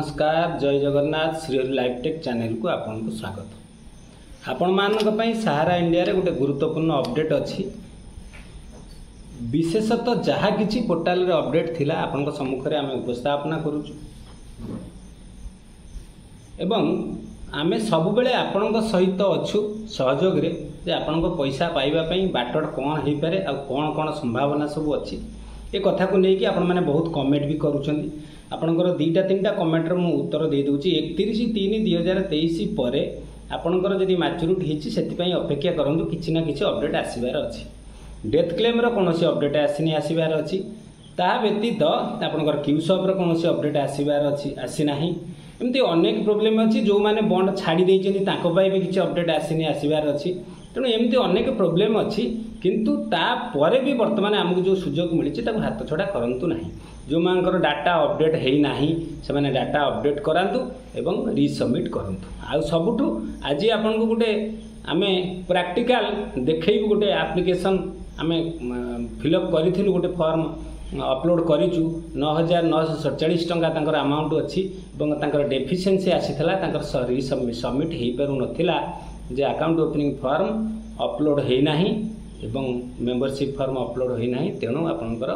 नमस्कार जय जगन्नाथ श्री लाइफटेक चैनल को आपन को स्वागत। आपण मानक पई सहारा इंडिया रे गोटे गुरुत्वपूर्ण अपडेट अछि। विशेषतः जहा किछि पोर्टल रे अपडेट थिला आपन को सम्मुख रे आमे उपस्थापना करूछु एवं आमे सब बेले आपन को सहित अछु सहयोग रे जे आपन को पैसा पाइबा पई बाटड कोन हेइ पारे आ कोन कोन संभावना सब अछि ए कथा को लेकी आपण माने बहुत कमेंट भी करूछन। आपणकर दुईटा तीन कमेंटर मु उत्तर दे दूची 31/3/2023 पर आपणकर जदि मैच्योरिटी हिची सेति अपेक्षा करंतु किछि ना किछि अपडेट आसीबार अछि। डेथ क्लेम रो कोनोसी अपडेट आसीनी आसीबार अछि। ता व्यतीत आपणकर क्यूशॉप रो कोनोसी अपडेट आसीबार अछि आसी नाही। एमती अनेक प्रॉब्लम अछि जो माने बॉन्ड छाडी देइछनि ताको पाई भी किछि अपडेट आसीनी आसीबार अछि। तेणु एमती अनेक प्रॉब्लम अछि किंतु ता परे भी वर्तमान हमको जो सुजोग मिली ताको हाथ छड़ा करंतु नाही। जो मानकर डाटा अपडेट हेई नाही से माने डाटा अपडेट करांतु एवं रीसबमिट करंतु। आ सबुठु आज आपन को गुटे आमे प्रैक्टिकल देखैबु गुटे एप्लीकेशन आमे फिलअप करिथिलु गुटे फॉर्म अपलोड करिचु 9947 टंका तांकर अमाउंट अछि एवं तांकर डेफिशिएंसी आसीथला तांकर रीसबमिट हेई पारु नथिला जे अकाउंट ओपनिंग फॉर्म अपलोड हेई नाही एवं मेंबरशिप फॉर्म अपलोड होई नाही। तेणु आपनकर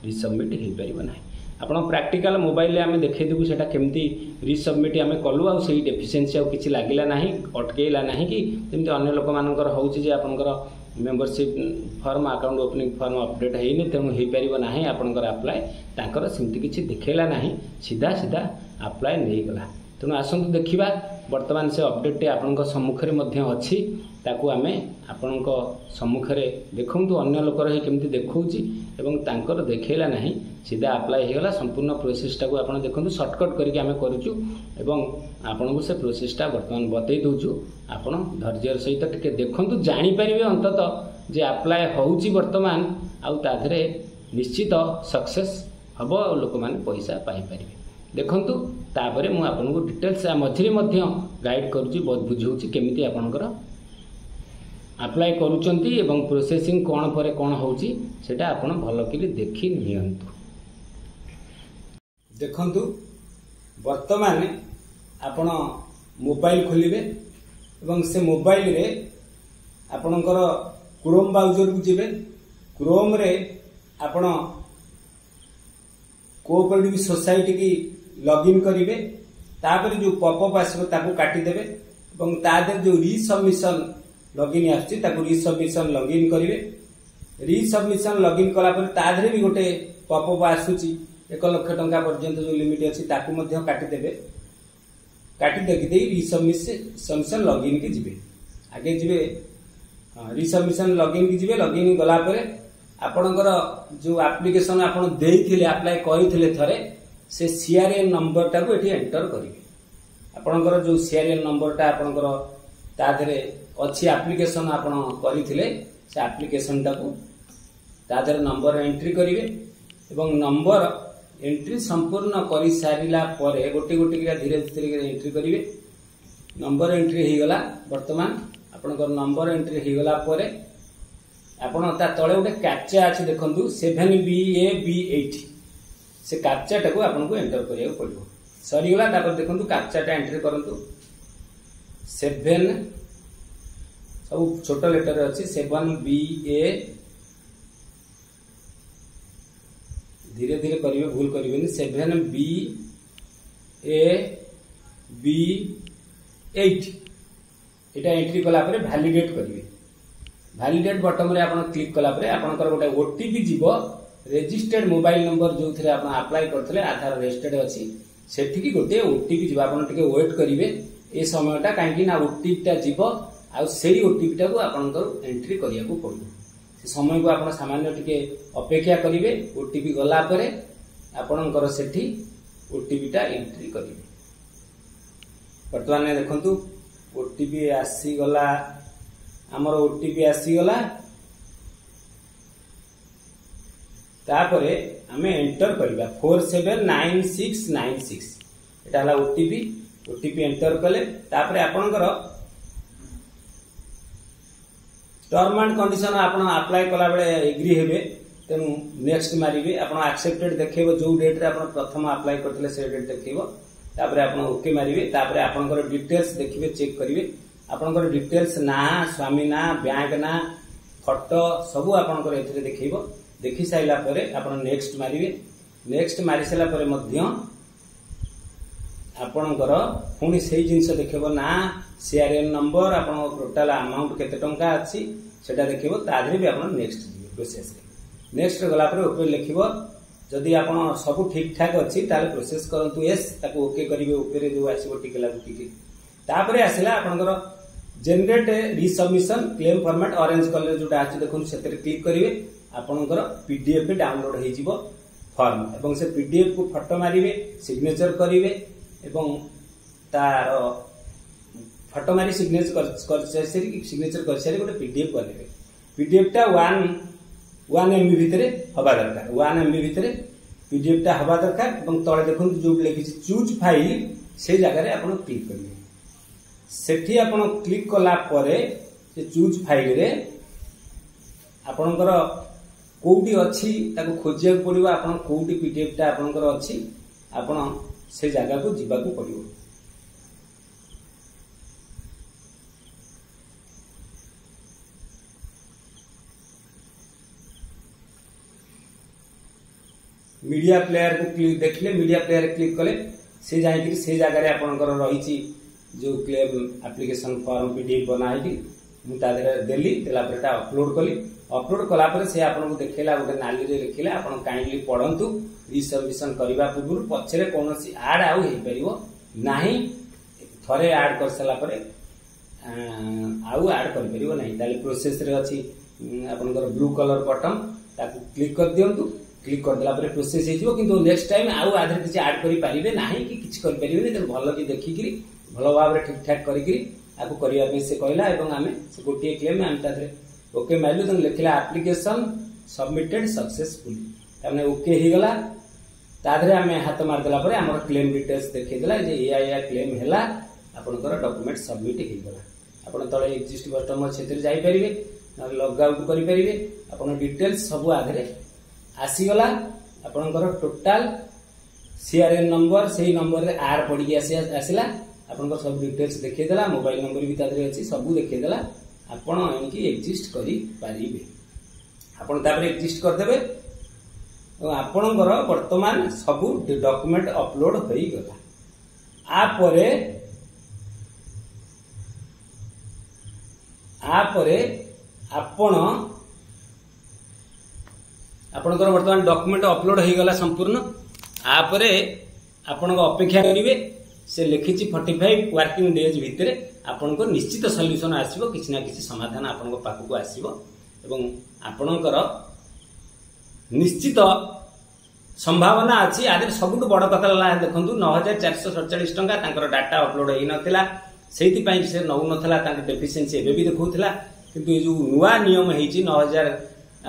रीसबमिट हेई परिबो नाही। आपण प्रैक्टिकल मोबाइल रे आमे देखै देबु सेटा केमती रीसबमिट आमे कलु आ सेही डेफिशिएंसी आ किछि लागिला नाही अटकेला नाही कि जेमती अन्य लोक मानकर होउछि जे आपनकर membership form account opening form update हेइनी तेणु हेई परिबो नाही आपनकर अप्लाई तांकर सेमती किछि देखेला नाही सीधा सीधा अप्लाई नै गला। तेणु आसंतु देखिबा वर्तमान से अपडेट टे आपनक सम्मुख रे मध्य अछि ताकू आमे आपनक सम्मुख रे देखंतु अन्य लोकर हे केमती देखौछि एवं तांकर देखेला नाही सीधा अप्लाई हे गला। संपूर्ण प्रोसेस टा को आपण देखंतु शॉर्टकट करके आमे करूछु एवं आपनको से प्रोसेस टा वर्तमान बतै दोछु। आपण धैर्य सहित टिके देखंतु जानि परिबे अंतत जे अप्लाई होउछि वर्तमान आ ताधरे निश्चित सक्सेस हबो लोक माने पैसा पाई परिबे। देखंतु तापरे मु आपनको डिटेल्स मझिरे मध्य गाइड करूछि बहुत बुझौछि केमिति आपनकर अप्लाई करूचंती एवं प्रोसेसिंग कोन परे कोन होउछि सेटा आपण भलो किली देखि नियंतु। देखंतु वर्तमान आपण मोबाइल खोलिबे एवं से मोबाइल रे आपनकर क्रोम ब्राउजर को जिबे। क्रोम रे आपण कोऑपरेटिव सोसाइटी की लॉगिन करिवे। तापर जो पॉपअप आसबो ताको काटी देबे एवं तादर जो रीसबमिशन लॉगिन आछि ताको रीसबमिशन लॉगिन करिवे। रीसबमिशन लॉगिन कला पर तादरे भी गोटे पॉपअप आसुची 1 लाख टंका पर्यंत जो लिमिट अछि ताको मध्य काटी देबे। काटी देखि देई रीसबमिशन लॉगिन की जिबे आगे जिबे रीसबमिशन लॉगिन की जिबे। लॉगिन गला पर आपनकर जो एप्लीकेशन आपण देइथिले अप्लाई करिथिले थरे से सीआरएल नंबर टा को एठी एंटर करिवे। आपनकर जो सीआरएल नंबर टा आपनकर ताधरे अच्छी एप्लीकेशन आपण करिथिले से एप्लीकेशन टा को ताधरे नंबर एंट्री करिवे एवं नंबर एंट्री संपूर्ण करि सारिला परे गोटे गोटे के धीरे धीरे एंट्री करिवे। नंबर एंट्री हे गला। वर्तमान आपनकर नंबर एंट्री हे गला परे आपण ता तळे गोटे कैप्चा अछि देखंतु 7BAB8 से कैप्चा टा को आपन को एंटर करिया पड़िबो। सरी गला तापर देखंतु कैप्चा टा एंट्री करंतु 7 सब छोटा लेटर अछि 7BA धीरे धीरे करिवे भूल करिवेनी 7BAB8 एटा एंट्री कला परे वैलिडेट करिवे। वैलिडेट बटन रे आपण क्लिक कला परे आपनकर गोटे ओटीपी जीवो रजिस्टर्ड मोबाइल नंबर जो थरे आपण अप्लाई करथले आधार रजिस्टर्ड अछि सेठी गोटे ओटीपी जीवो। आपण टिके वेट करिवे ए समयटा काहेकि ना ओटीपी टा जीवो आ सेही ओटीपी टा को आपनकर एंट्री करिया को पड़ो। से समय को आपण सामान्य टिके अपेक्षा करिवे। ओटीपी गला परे आपनकर सेठी ओटीपी टा एंट्री करिवे। वर्तमान देखंतु ओटीपी आसी गला हमर ओटीपी आसी गला। तापरे हमें एंटर करिबा 479696 एटा हला ओटीपी एंटर कले। तापरे आपनकर टर्म एंड कंडीशन आपण अप्लाई कला बेले एग्री हेबे तेणु नेक्स्ट मारिबे। आपण एक्सेप्टेड देखैबो जो डेट रे आपण प्रथम अप्लाई करथिले से डेट देखैबो तापर आप ओके मारिवे तापर आपनकर डिटेल्स देखिए चेक करिवे आपनकर डिटेल्स ना स्वामी ना बैंक ना फोटो सब आपनकर एथिरे देखिबो देखि साइला परे आपण नेक्स्ट मारिवे नेक्स्ट मारि साइला परे मध्य आपनकर पुणी से जिनस देखिबो ना सीआरएन नंबर आपण टोटल अमाउंट केते टंका अछि सेटा देखिबो ताधरे भी आपण नेक्स्ट दिबे प्रोसेस नेक्स्ट गला परे ओके लिखिबो जदि आपण सब ठीक ठाक अछि ताले प्रोसेस करंतु यस ताको ओके करिवे ओके रे जो आसीबो टिके लागु टिके तापरे आसिला आपनकर generate resubmission claim format orange colour जोटा अछि देखुन सेते क्लिक करिवे आपनकर पीडीएफ डाउनलोड होई जिवो फॉर्म एवं से पीडीएफ को फोटो मारिवे सिग्नेचर करिवे एवं तार फोटो मारी सिग्नेचर कर सारी गोटे पीडीएफ करबे पीडीएफ टा 1 MB भितरे हवा दरकार 1 MB भितरे पीडीएफ टा हवा दरकार एवं तळे देखुन जो लिखि चूज फाइल से जगह रे आपण क्लिक करिवे सेठी आपण क्लिक कला परे से चूज फाइल रे आपनकर कोउटी अछि ताको खोजिया पड़िबो आपण कोउटी पीडीएफ टा आपनकर अछि आपण से जगह को जीवा को पड़िबो मीडिया प्लेयर को क्लिक देखले मीडिया प्लेयर क्लिक कले से जाई कि से जगह रे आपनकर रहिछि जो क्लेम एप्लीकेशन फॉर्म पीडीएफ बनाई मु तादरे देली तेला परटा अपलोड कला पर से आपन को देखेला गोटे नाली रे लिखिला आपन काइंडली पढंतु रिसबमिशन करबा पूर्व पछरे कोनोसी ऐड आउ हे परिबो नाही थरे ऐड कर सला परे आउ ऐड कर परिबो नाही ताले प्रोसेस रे अछि आपनकर ब्लू कलर बटन ताकू क्लिक कर दियंतु क्लिक कर देला परे प्रोसेस हे जिवो किंतु नेक्स्ट टाइम आउ आधर किछि ऐड करि परिबे नाही कि किछि कर परिबे त भलो कि देखि कि भलो भाव रे ठीक ठाक करि कि आपको करिया पे से कहला एवं आमे से गोटे क्लेम आम तादरे ओके माइलु तन लिखला एप्लीकेशन सबमिटेड सक्सेसफुली तने ओके ही गला तादरे आमे हाथ मार देला परे हमर क्लेम डिटेल्स देखि देला जे या क्लेम हैला आपनकर डॉक्यूमेंट सबमिट ही गला आपन तळे एग्जिस्ट बटन क्षेत्र जाई परिबे लॉग आउट करि परिबे आपन डिटेल्स सब आधरे आसी गला आपनकर टोटल सीआरएन नंबर सेही नंबर रे आर पड़ी आसीला आपनकर सब डिटेल्स देखि देला मोबाइल नंबर भी तादरे अछि सब देखि देला आपण एनकी एग्जिस्ट करि पारिबे आपण ताबरे एग्जिस्ट कर देबे और आपणकर वर्तमान सब डॉक्यूमेंट अपलोड होई गला आ परे आपणकर वर्तमान डॉक्यूमेंट अपलोड होई गला संपूर्ण आ परे आपणक अपेक्षा करिवे से लिखिछि 45 वर्किंग डेज भितरे आपनको निश्चित सॉल्यूशन आसीबो किछि ना किछि समाधान आपनको पाखु आसीबो एवं आपणकर निश्चित संभावना अछि आदि सबुट बड़ कथा ला देखंतु 9447 टंका तांकर डाटा अपलोड होई नथिला सेति पई से नउ नथला तांक डेफिशिएंसी एबे भी देखौथिला किंतु ए जो नुवा नियम हेछि 9000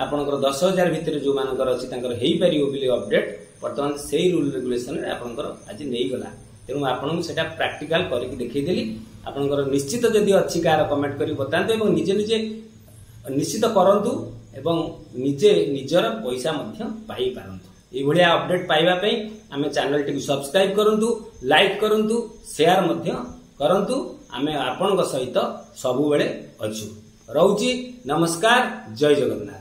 आपणकर 10000 भितरे जो मानकर अछि तांकर हेई परियो बिले अपडेट वर्तमान सेही रूल रेगुलेशन रे आपणकर आज नेई गला तेणु आपन सेटा प्रैक्टिकल करके देखै देली आपनकर निश्चित जदि अछि कार कमेंट करी बतांतु एवं निजे निजे निश्चित करंतु एवं निजे निजर पैसा मध्य पाई पारंतु ए भलिया अपडेट पाइबा पई हमें चैनल टी सब्सक्राइब करंतु लाइक करंतु शेयर मध्य करंतु हमें आपनक सहित सब बेले अछु रहउची नमस्कार जय जगन्नाथ।